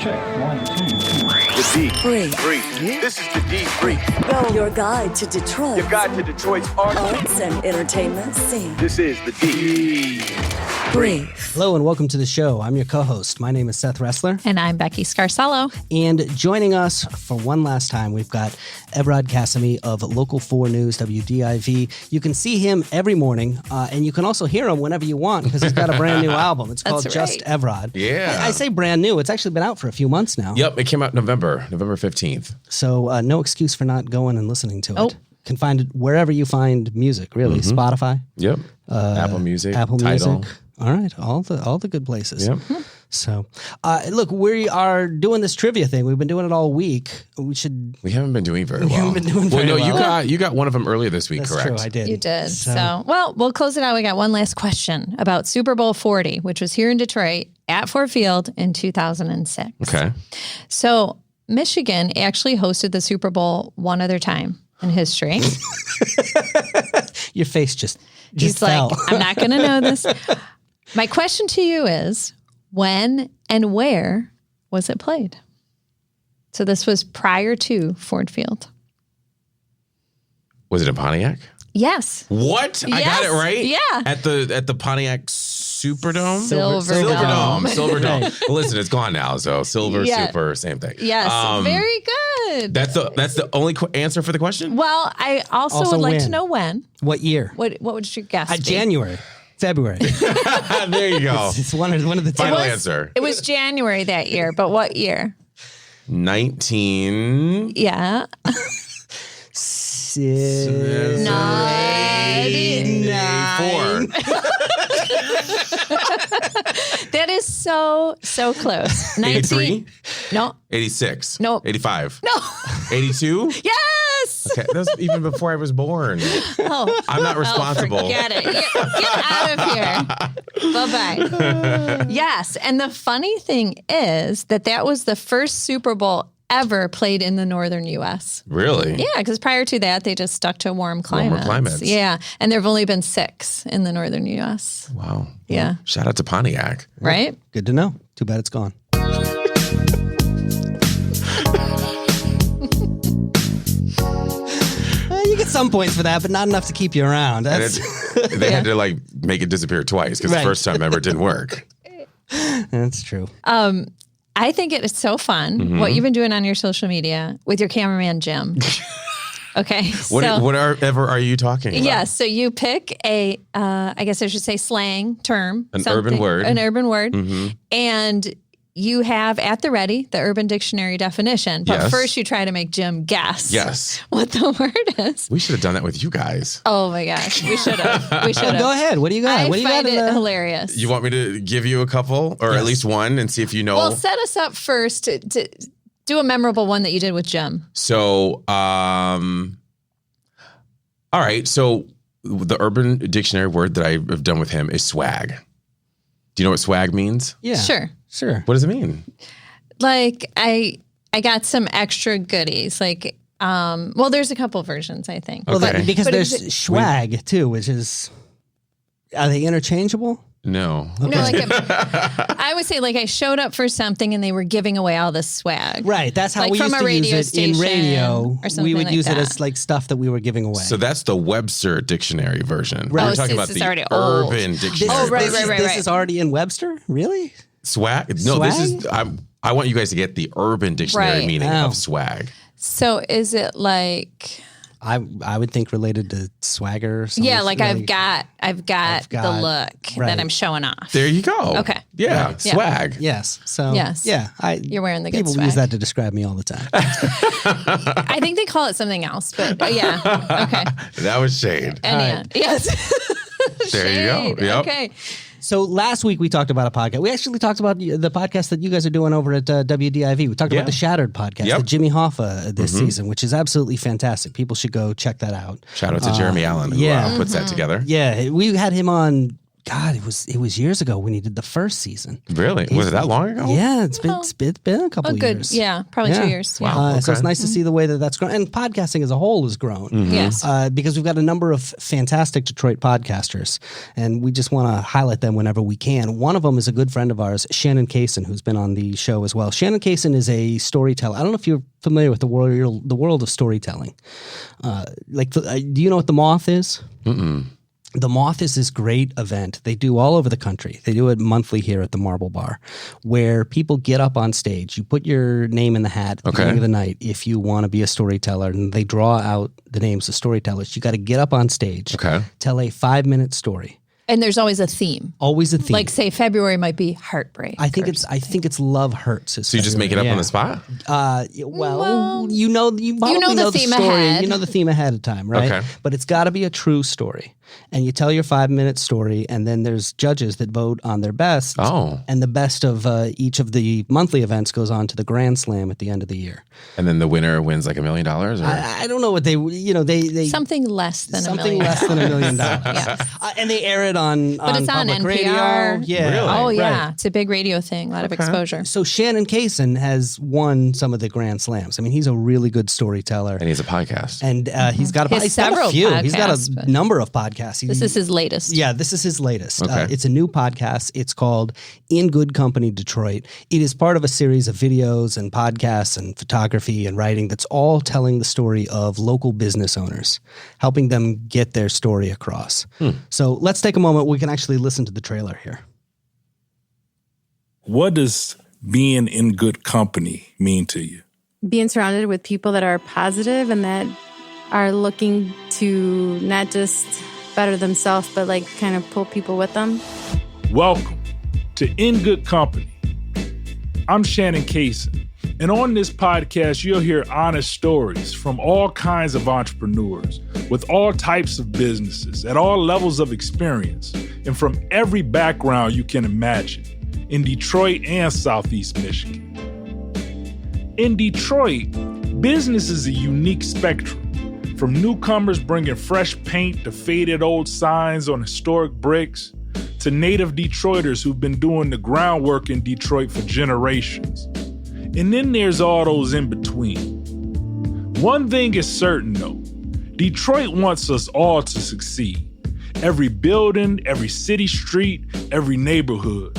Check. 1, 2, 3. The D. Brief. This is the D Brief. Your guide to Detroit. Your guide to Detroit's arts and entertainment scene. This is the D Brief. Hello and welcome to the show. I'm your co-host. My name is Seth Ressler. And I'm Becky Scarcello. And joining us for one last time, we've got Evrod Cassimy of Local 4 News, WDIV. You can see him every morning, and you can also hear him whenever you want because he's got a brand new album. It's called Just Evrod. Yeah. I say brand new. It's actually been out for a few months now. Yep, it came out November 15th. So no excuse for not going and listening to it. Can find it wherever you find music, really. Spotify. Yep. Apple Music. Tidal. Music. All right, all the good places. Yep. So, look, we are doing this trivia thing. We've been doing it all week. We haven't been doing very well. We haven't been doing very well. You got one of them earlier this week, That's correct? True, I did. You did. So, well, we'll close it out. We got one last question about Super Bowl 40, which was here in Detroit at Ford Field in 2006. Okay. So, Michigan actually hosted the Super Bowl one other time in history. Your face just He's fell. like, I'm not going to know this. My question to you is, when and where was it played? So this was prior to Ford Field. Was it in Pontiac? Yes. What? I got it right? Yeah. At the Pontiac Superdome? Silverdome. Silverdome. Right. Well, listen, it's gone now, so silver, super, same thing. Yes. Very good. That's the only answer for the question? Well, I also would like to know when. What year? What would your guess be? January. February. There you go. It's one of the Final answer. It was January that year, but what year? 19. Yeah. 84. That is so close. 83? No. 86? No. 85? No. 82? Yes. Okay, that was even before I was born. Oh, I'm not responsible. Forget it. Get out of here. Bye-bye. Yes. And the funny thing is that was the first Super Bowl ever played in the northern U.S. Really? Yeah, because prior to that, they just stuck to warm climates. Warmer climates. Yeah. And there have only been 6 in the northern U.S. Wow. Yeah. Well, shout out to Pontiac. Right? Good to know. Too bad it's gone. You get some points for that, but not enough to keep you around. They had to make it disappear twice because the first time ever it didn't work. That's true. I think it is so fun what you've been doing on your social media with your cameraman, Jim. Okay. Whatever are you talking about? Yeah. So you pick I guess I should say slang term. An urban word. And you have at the ready the Urban Dictionary definition. But first you try to make Jim guess what the word is. We should have done that with you guys. Oh my gosh. We should have. Go ahead. What do you got? I find it hilarious. You want me to give you a couple or at least one and see if you know? Well, set us up first to do a memorable one that you did with Jim. So, all right. So the Urban Dictionary word that I have done with him is swag. Do you know what swag means? Yeah. Sure. What does it mean? Like I got some extra goodies. Like, well, there's a couple versions, I think. Okay. Well, because there's swag too, which is, are they interchangeable? No. No, I would say I showed up for something and they were giving away all this swag. Right. That's how we from used a to use radio it in radio. or something We would like use it that. as stuff that we were giving away. So that's the Webster Dictionary version. Right. We're Oh, talking so about this is the already old. Urban Dictionary. Oh, right, version. This is already in Webster? Really? Swag? No, Swag? this is. I want you guys to get the Urban Dictionary meaning of swag. So is it like? I would think related to swagger. Or something. Yeah, I've got the look that I'm showing off. There you go. Okay. Yeah, Right. swag. Yes. So Yes. yeah, You're wearing the good people swag. use that to describe me all the time. I think they call it something else, but yeah. Okay. That was shade. And yes. There you go. Yep. Okay. So last week we talked about a podcast. We actually talked about the podcast that you guys are doing over at WDIV. We talked about the Shattered podcast, the Jimmy Hoffa this season, which is absolutely fantastic. People should go check that out. Shout out to Jeremy Allen who puts that together. Yeah, we had him on God, it was years ago when he did the first season. Really? Was it that long ago? Yeah, it's been a couple Oh, good. years. Yeah, probably 2 years. Yeah. Wow. So it's Okay. nice to see the way that that's grown. And podcasting as a whole has grown. Yes. Because we've got a number of fantastic Detroit podcasters, and we just want to highlight them whenever we can. One of them is a good friend of ours, Shannon Kaysen, who's been on the show as well. Shannon Kaysen is a storyteller. I don't know if you're familiar with the world of storytelling. Do you know what The Moth is? Mm-mm. The Moth is this great event they do all over the country. They do it monthly here at the Marble Bar, where people get up on stage. You put your name in the hat at the beginning of the night if you want to be a storyteller, and they draw out the names of storytellers. You got to get up on stage, tell a 5-minute story. And there's always a theme. Always a theme. Like, say, February might be heartbreak. I think it's love hurts. So you just make it up on the spot? You know the theme story. ahead. You know the theme ahead of time, right? Okay. But it's got to be a true story. And you tell your 5-minute story, and then there's judges that vote on their best. Oh. And the best of each of the monthly events goes on to the Grand Slam at the end of the year. And then the winner wins like $1 million? Or? I don't know what they something less than $1 million. Something less than $1 million. Yes. And they air it on But it's on public NPR. radio. Yeah. Really? Oh, yeah. Right. It's a big radio thing, a lot of exposure. So Shannon Kaysen has won some of the Grand Slams. I mean, he's a really good storyteller. And he has a podcast. And he's got He has several a few. He's got podcasts, a but number of podcasts. This is his latest. Yeah, this is his latest. Okay. It's a new podcast. It's called In Good Company Detroit. It is part of a series of videos and podcasts and photography and writing that's all telling the story of local business owners, helping them get their story across. So let's take a moment. We can actually listen to the trailer here. What does being in good company mean to you? Being surrounded with people that are positive and that are looking to not just better themselves, but like kind of pull people with them. Welcome to In Good Company. I'm Shannon Kaysen, and on this podcast, you'll hear honest stories from all kinds of entrepreneurs with all types of businesses at all levels of experience and from every background you can imagine in Detroit and Southeast Michigan. In Detroit, business is a unique spectrum. From newcomers bringing fresh paint to faded old signs on historic bricks, to native Detroiters who've been doing the groundwork in Detroit for generations. And then there's all those in between. One thing is certain though, Detroit wants us all to succeed. Every building, every city street, every neighborhood.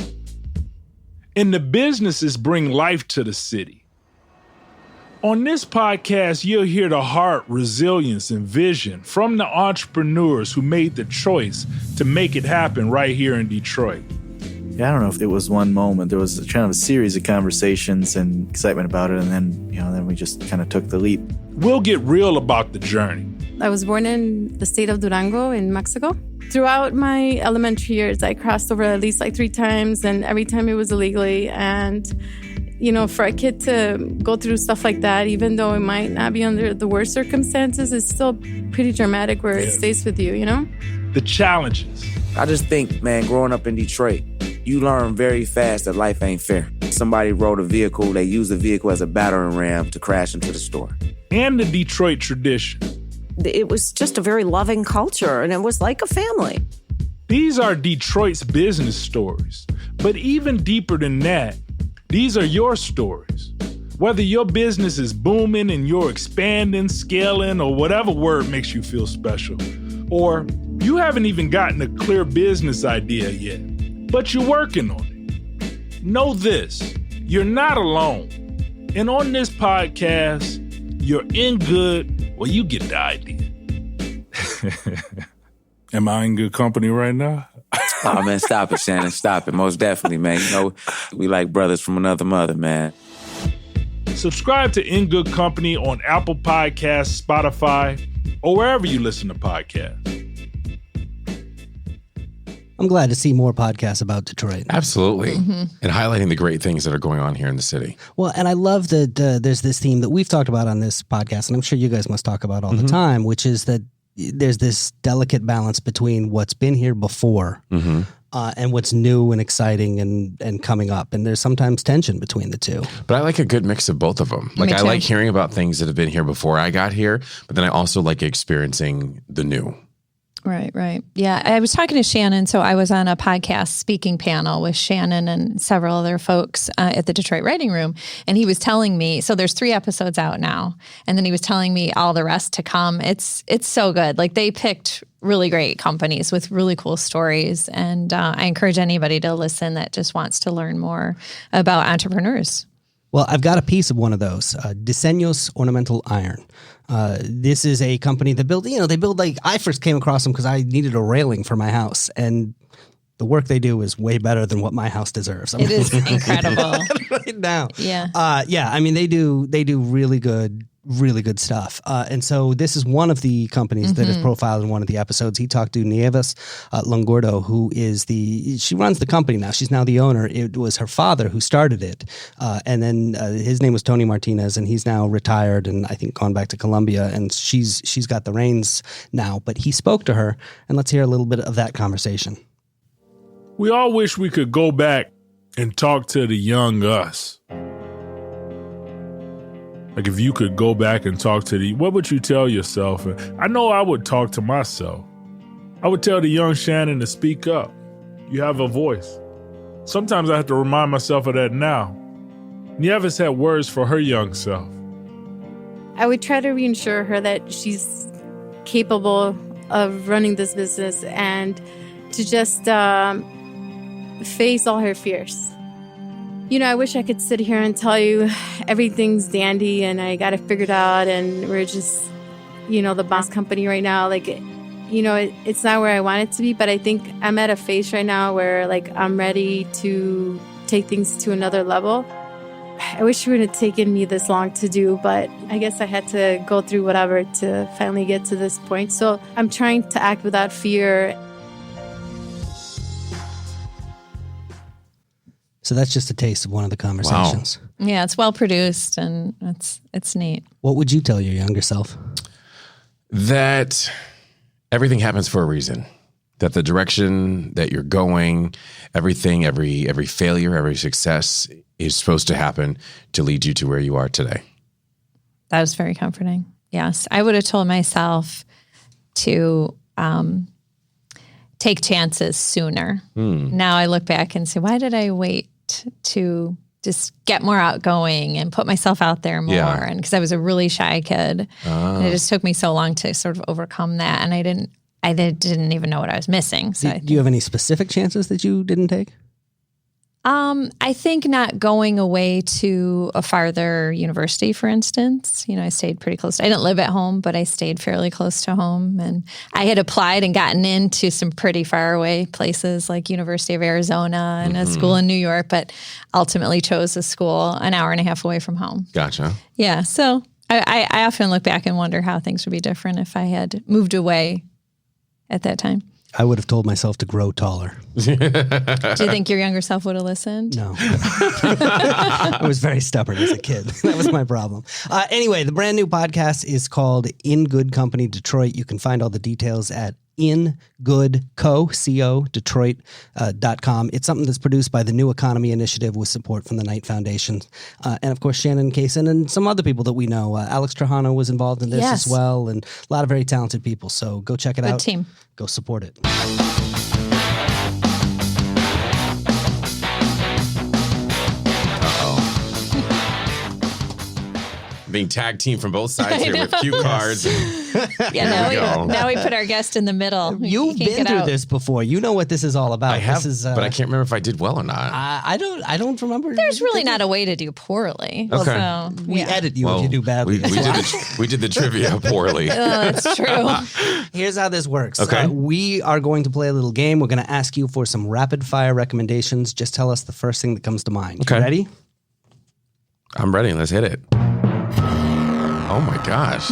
And the businesses bring life to the city. On this podcast, you'll hear the heart, resilience, and vision from the entrepreneurs who made the choice to make it happen right here in Detroit. Yeah, I don't know if it was one moment. There was kind of a series of conversations and excitement about it, and then we just kind of took the leap. We'll get real about the journey. I was born in the state of Durango in Mexico. Throughout my elementary years, I crossed over at least like 3 times, and every time it was illegally. And for a kid to go through stuff like that, even though it might not be under the worst circumstances, it's still pretty dramatic where it stays with you, The challenges. I just think, man, growing up in Detroit, you learn very fast that life ain't fair. Somebody rode a vehicle, they used the vehicle as a battering ram to crash into the store. And the Detroit tradition. It was just a very loving culture, and it was like a family. These are Detroit's business stories. But even deeper than that, these are your stories. Whether your business is booming and you're expanding, scaling, or whatever word makes you feel special, or you haven't even gotten a clear business idea yet, but you're working on it. Know this, you're not alone. And on this podcast, you're in good, well, you get the idea. Am I in good company right now? Oh, man, stop it, Shannon. Stop it. Most definitely, man. We like brothers from another mother, man. Subscribe to In Good Company on Apple Podcasts, Spotify, or wherever you listen to podcasts. I'm glad to see more podcasts about Detroit. Absolutely. And highlighting the great things that are going on here in the city. Well, and I love that there's this theme that we've talked about on this podcast, and I'm sure you guys must talk about all the time, which is that there's this delicate balance between what's been here before and what's new and exciting and coming up. And there's sometimes tension between the two. But I like a good mix of both of them. Like, Me I too. like hearing about things that have been here before I got here, but then I also like experiencing the new. Right. Yeah, I was talking to Shannon. So I was on a podcast speaking panel with Shannon and several other folks at the Detroit Writing Room. And he was telling me, so there's 3 episodes out now. And then he was telling me all the rest to come. It's so good. Like they picked really great companies with really cool stories. And I encourage anybody to listen that just wants to learn more about entrepreneurs. Well, I've got a piece of one of those, Diseños Ornamental Iron. This is a company that I first came across them because I needed a railing for my house. And the work they do is way better than what my house deserves. It is incredible. Right now. Yeah. I mean, they do really good stuff. And so this is one of the companies that is profiled in one of the episodes. He talked to Nieves Longordo, who is she runs the company now. She's now the owner. It was her father who started it. And then his name was Tony Martinez, and he's now retired and I think gone back to Colombia, and she's got the reins now. But he spoke to her, and let's hear a little bit of that conversation. We all wish we could go back and talk to the young us. Like if you could go back and talk to what would you tell yourself? I know I would talk to myself. I would tell the young Shannon to speak up. You have a voice. Sometimes I have to remind myself of that now. Nieves had words for her young self. I would try to reassure her that she's capable of running this business and to just face all her fears. You know, I wish I could sit here and tell you everything's dandy and I got it figured out and we're just, the boss company right now. Like, it's not where I want it to be, but I think I'm at a phase right now where, like, I'm ready to take things to another level. I wish it would have taken me this long to do, but I guess I had to go through whatever to finally get to this point. So I'm trying to act without fear. So that's just a taste of one of the conversations. Wow. Yeah, it's well produced and it's neat. What would you tell your younger self? That everything happens for a reason. That the direction that you're going, everything, every failure, every success is supposed to happen to lead you to where you are today. That was very comforting. Yes, I would have told myself to take chances sooner. Now I look back and say, why did I wait to just get more outgoing and put myself out there more? Yeah. And because I was a really shy kid, and it just took me so long to sort of overcome that. And I didn't even know what I was missing. So do you have any specific chances that you didn't take? I think not going away to a farther university, for instance. I stayed pretty close. I didn't live at home, but I stayed fairly close to home. And I had applied and gotten into some pretty far away places like University of Arizona and a school in New York, but ultimately chose a school an hour and a half away from home. Gotcha. Yeah. So I often look back and wonder how things would be different if I had moved away at that time. I would have told myself to grow taller. Do you think your younger self would have listened? No. I was very stubborn as a kid. That was my problem. Anyway, the brand new podcast is called In Good Company Detroit. You can find all the details at Detroit.com. It's something that's produced by the New Economy Initiative with support from the Knight Foundation. And of course, Shannon Kaysen and some other people that we know. Alex Trajano was involved in this as well, and a lot of very talented people. So go check it out. Good team. Go support it. Being tag team from both sides here with cue cards. Yeah, now we put our guest in the middle. You've been through this before. You know what this is all about. I have, this is, but I can't remember if I did well or not. I don't remember. There's really not a way to do poorly. Okay. So, we edit you if you do badly. We did the trivia poorly. Oh, that's true. Here's how this works. Okay. We are going to play a little game. We're going to ask you for some rapid fire recommendations. Just tell us the first thing that comes to mind. Okay. You ready? I'm ready. Let's hit it. Oh my gosh.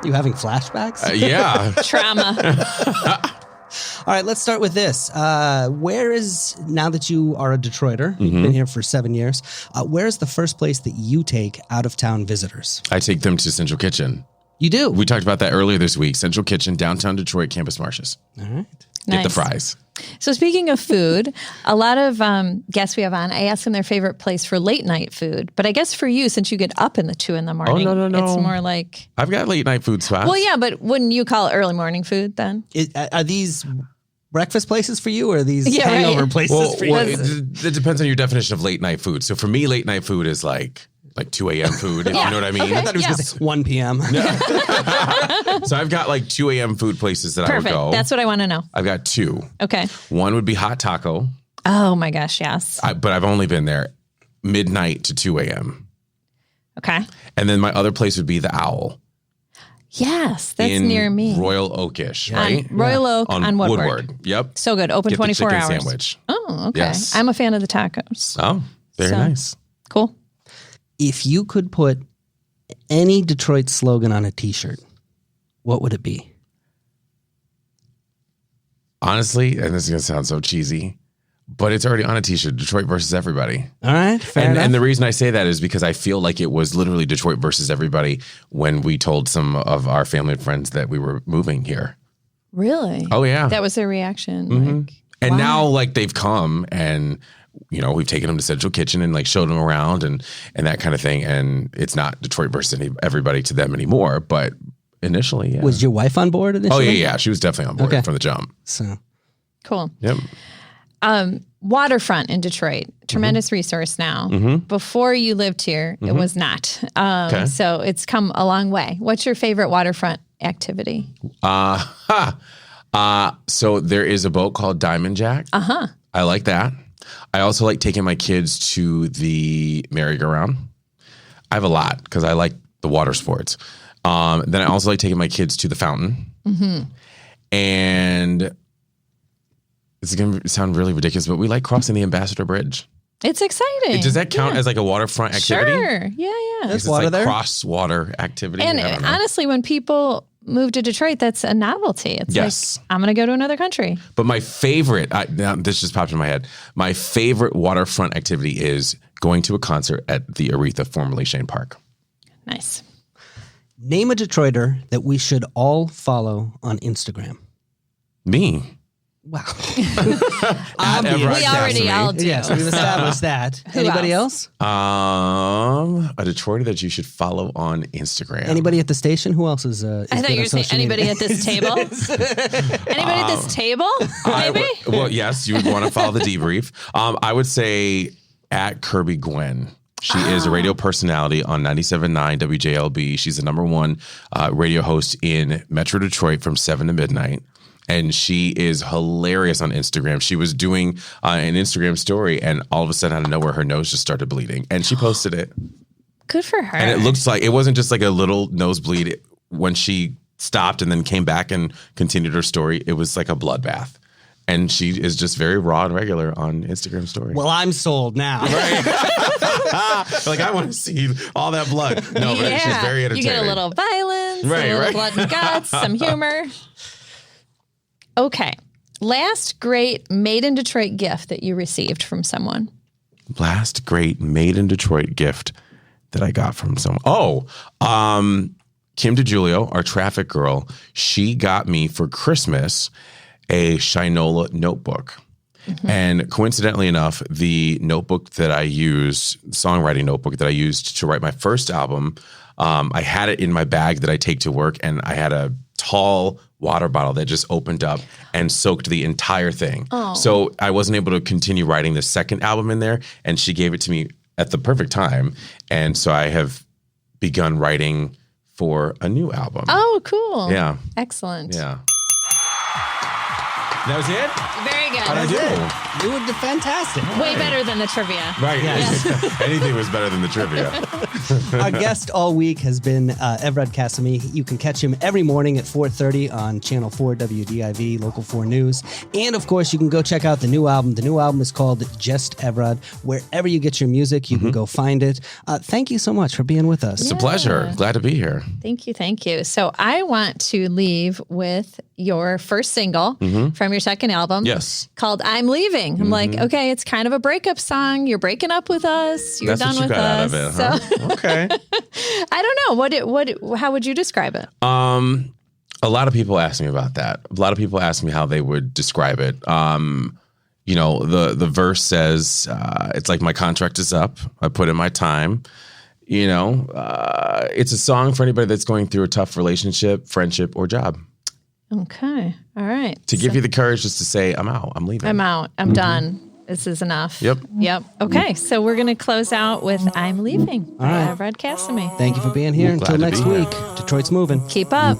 You having flashbacks? Yeah. Trauma. All right, let's start with this. Now that you are a Detroiter, you've been here for 7 years, where is the first place that you take out-of-town visitors? I take them to Central Kitchen. You do? We talked about that earlier this week. Central Kitchen, downtown Detroit, Campus Martius. All right. Get the Nice. fries. So speaking of food, a lot of guests we have on, I ask them their favorite place for late night food. But I guess for you, since you get up in the 2 a.m, no. it's more like... I've got late night food spots. Well, yeah, but wouldn't you call it early morning food then? Are these breakfast places for you, or are these Yeah, right. hangover places for you? Well, it depends on your definition of late night food. So for me, late night food is like 2 a.m. food, if you know what I mean. Okay. I thought it was Yeah. gonna say 1 p.m. So I've got like 2 a.m. food places that Perfect. I would go. That's what I want to know. I've got 2. Okay. One would be Hot Taco, Oh my gosh, yes. but I've only been there midnight to 2 a.m. Okay. And then my other place would be the Owl. Yes, that's in near me. Royal Oakish, right? Royal Oak on Woodward. Yep. So good. Open Get 24 the chicken hours. sandwich. Oh, okay. Yes. I'm a fan of the tacos. Oh, very So- nice. Cool. If you could put any Detroit slogan on a T-shirt, what would it be? Honestly, and this is going to sound so cheesy, but it's already on a t-shirt, Detroit versus everybody. All right, fair enough. And the reason I say that is because I feel like it was literally Detroit versus everybody when we told some of our family and friends that we were moving here. Really? Oh, yeah. That was their reaction. Like, And wow. now like they've come and, you know, we've taken them to Central Kitchen and like showed them around and that kind of thing. And it's not Detroit versus everybody to them anymore. But initially, yeah. Was your wife on board initially? Oh, yeah. She was definitely on board Okay. from the jump. So Cool. Yep. Waterfront in Detroit, tremendous resource now. Before you lived here, it was not. Okay. So it's come a long way. What's your favorite waterfront activity? So there is a boat called Diamond Jack. Uh-huh. I like that. I also like taking my kids to the merry-go-round. I have a lot because I like the water sports. Then I also like taking my kids to the fountain. And it's going to sound really ridiculous, but we like crossing the Ambassador Bridge. It's exciting. Does that count Yeah. as like a waterfront activity? Sure. Yeah. It's water like there? cross-water activity. And I don't know. honestly, when people move to Detroit, that's a novelty. It's Yes. like, I'm going to go to another country. But my favorite, now this just popped in my head. My favorite waterfront activity is going to a concert at the Aretha, formerly Shane Park. Nice. name a Detroiter that we should all follow on Instagram. Me. Wow. Evrod We already Cassimy. all do. Yes, we've established that. Who Anybody else? A Detroiter that you should follow on Instagram. Anybody at the station? Who else is I good thought you on were saying social anybody media? at this table. Anybody at this table? Maybe. Well, yes, you would want to follow the debrief. I would say at Kirby Gwen. She is a radio personality on 97.9 WJLB. She's the #1 radio host in Metro Detroit from 7 to midnight. And she is hilarious on Instagram. She was doing an Instagram story, and all of a sudden, out of nowhere, her nose just started bleeding. And she posted it. Good for her. And it looks like it wasn't just like a little nosebleed. When she stopped and then came back and continued her story, it was like a bloodbath. And she is just very raw and regular on Instagram story. Well, I'm sold now. Like, I want to see all that blood. No, but she's very entertaining. You get a little violence, Right, a little right. blood and guts, some humor. Okay. Last great made in Detroit gift that you received from someone. Last great made in Detroit gift that I got from someone. Kim DiGiulio, our traffic girl, she got me for Christmas a Shinola notebook. Mm-hmm. And coincidentally enough, the notebook that I used, songwriting notebook that I used to write my first album, I had it in my bag that I take to work, and I had a tall water bottle that just opened up and soaked the entire thing. Oh. So I wasn't able to continue writing the second album in there, and she gave it to me at the perfect time. And so I have begun writing for a new album. Oh, cool. Yeah. Excellent. Yeah. That was it? Very good. How'd I do? You were fantastic. Way better than the trivia. Right. Yes. Anything was better than the trivia. Our guest all week has been Evrod Cassimy. You can catch him every morning at 4:30 on Channel 4 WDIV Local 4 News. And, of course, you can go check out the new album. The new album is called Just Evrod. Wherever you get your music, you can go find it. Thank you so much for being with us. It's a pleasure. Glad to be here. Thank you. Thank you. So I want to leave with your first single from your second album. Yes. Called I'm Leaving. I'm like, okay, it's kind of a breakup song. You're breaking up with us. You're That's done what you with got us. out of it, huh? So Okay. I don't know. How would you describe it? A A lot of people ask me about that. A lot of people ask me how they would describe it. The verse says, it's like my contract is up. I put in my time. It's a song for anybody that's going through a tough relationship, friendship, or job. Okay. All right. To give you the courage just to say, I'm out. I'm leaving. I'm out. I'm done. This is enough. Yep. Okay. So we're going to close out with I'm Leaving by Evrod Cassimy. Thank you for being here. Until next week. Detroit's moving. Keep up.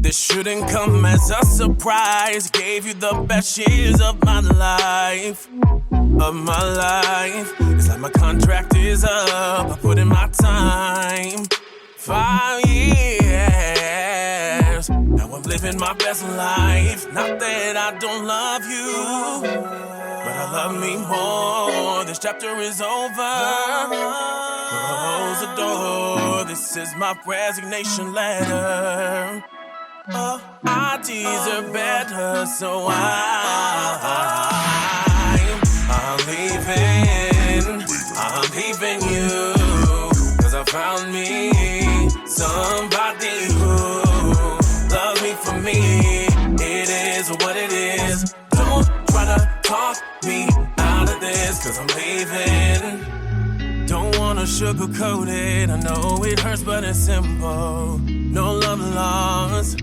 This shouldn't come as a surprise. Gave you the best years of my life. It's like my contract is up. I put in my time. 5 years. Now I'm living my best life. Not that I don't love you, but I love me more. This chapter is over. Close the door. This is my resignation letter. I deserve better, so I'm leaving you, 'cause I found me somebody who loves me for me. It is what it is. Don't try to talk me out of this, 'cause I'm leaving. Don't wanna sugarcoat it. I know it hurts, but it's simple. No love lost,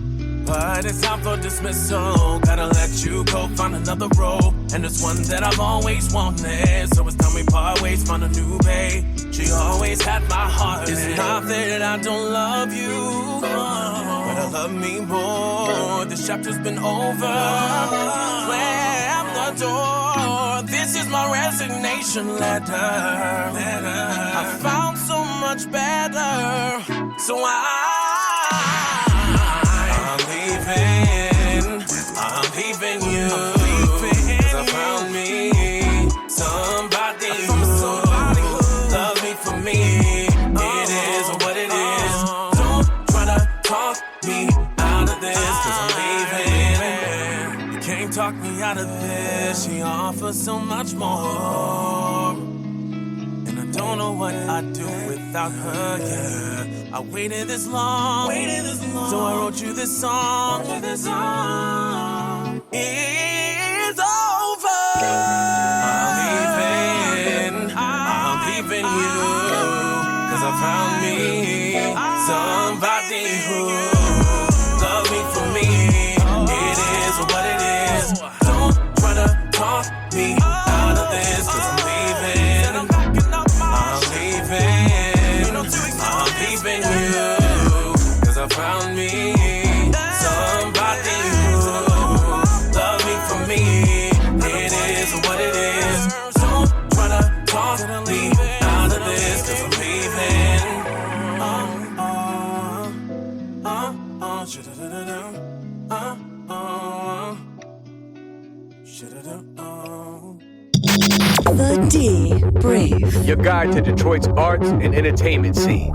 but it's time for dismissal. Gotta let you go, find another role, and it's one that I've always wanted. So it's time we part ways, find a new babe. She always had my heart. It's not that I don't love you, but I love me more. This chapter's been over. Slam the door. This is my resignation letter. I found so much better, so I'm leaving you, 'cause I found me somebody who loves me for me. It is what it is. Don't try to talk me out of this, 'cause I'm leaving. You can't talk me out of this. She offers so much more, and I don't know what I'd do without her, yeah. I waited this long, so I wrote you this song. It's over. I'm leaving you, 'cause I found me somebody who loves me for me. It is what it is. Don't try to talk me out of this, 'cause I'm leaving. I'm leaving you, 'cause I found me somebody who loves me for me. It is what it is. Don't try to talk me out of this, 'cause I'm leaving. The D Brief. Your guide to Detroit's arts and entertainment scene.